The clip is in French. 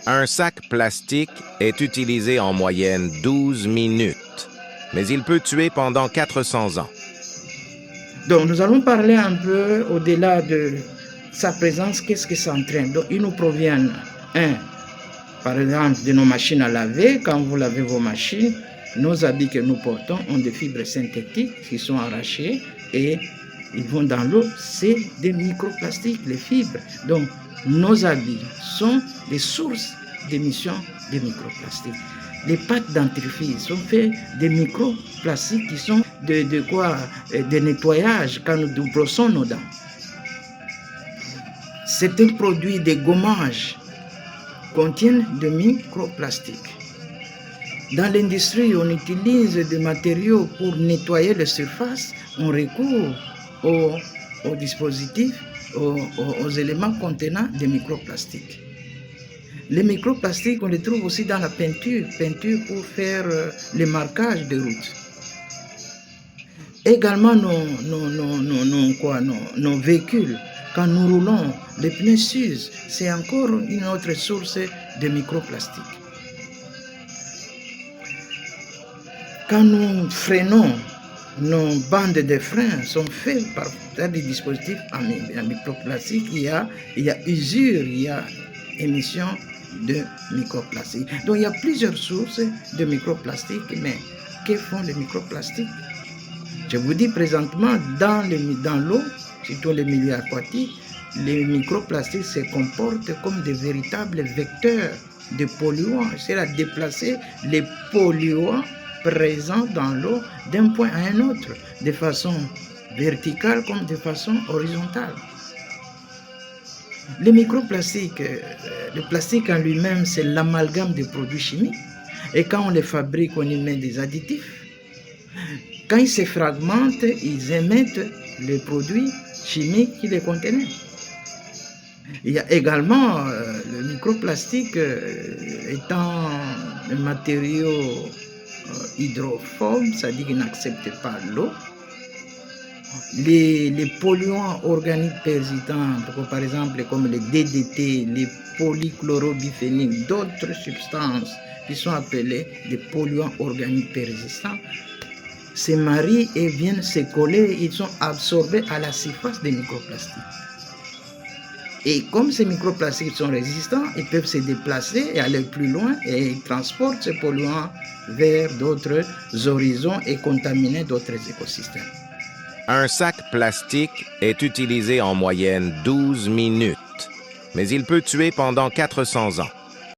Un sac plastique est utilisé en moyenne 12 minutes, mais il peut tuer pendant 400 ans. Donc, nous allons parler un peu au-delà de sa présence, qu'est-ce que ça entraîne. Donc, ils nous proviennent, par exemple, de nos machines à laver. Quand vous lavez vos machines, nos habits que nous portons ont des fibres synthétiques qui sont arrachées et ils vont dans l'eau. C'est des microplastiques, les fibres. Donc, nos habits sont des sources d'émissions de microplastiques. Les pâtes dentifrices sont faites de microplastiques qui sont de nettoyage quand nous brossons nos dents. Certains produits de gommage contiennent de microplastiques. Dans l'industrie, on utilise des matériaux pour nettoyer les surfaces. On recourt aux dispositifs, aux éléments contenant des microplastiques. Les microplastiques, on les trouve aussi dans la peinture pour faire le marquage des routes. Également nos véhicules, quand nous roulons, les pneus s'usent, c'est encore une autre source de microplastiques. Quand nous freinons, nos bandes de frein sont faites par des dispositifs en microplastique. Il y a usure, il y a émission de microplastiques. Donc il y a plusieurs sources de microplastiques, mais que font les microplastiques? Je vous dis présentement, dans l'eau, surtout les milieux aquatiques, les microplastiques se comportent comme des véritables vecteurs de polluants. C'est à déplacer les polluants présents dans l'eau d'un point à un autre, de façon verticale comme de façon horizontale. Les microplastiques, le plastique en lui-même, c'est l'amalgame des produits chimiques. Et quand on les fabrique, on y met des additifs. Quand ils se fragmentent, ils émettent les produits chimiques qui les contenaient. Il y a également le microplastique étant un matériau hydrophobe, c'est-à-dire qu'il n'accepte pas l'eau. Les polluants organiques persistants, par exemple comme les DDT, les polychlorobiphéniques, d'autres substances qui sont appelées des polluants organiques persistants, se marient et viennent se coller, ils sont absorbés à la surface des microplastiques. Et comme ces microplastiques sont résistants, ils peuvent se déplacer et aller plus loin et ils transportent ces polluants vers d'autres horizons et contaminer d'autres écosystèmes. Un sac plastique est utilisé en moyenne 12 minutes, mais il peut tuer pendant 400 ans.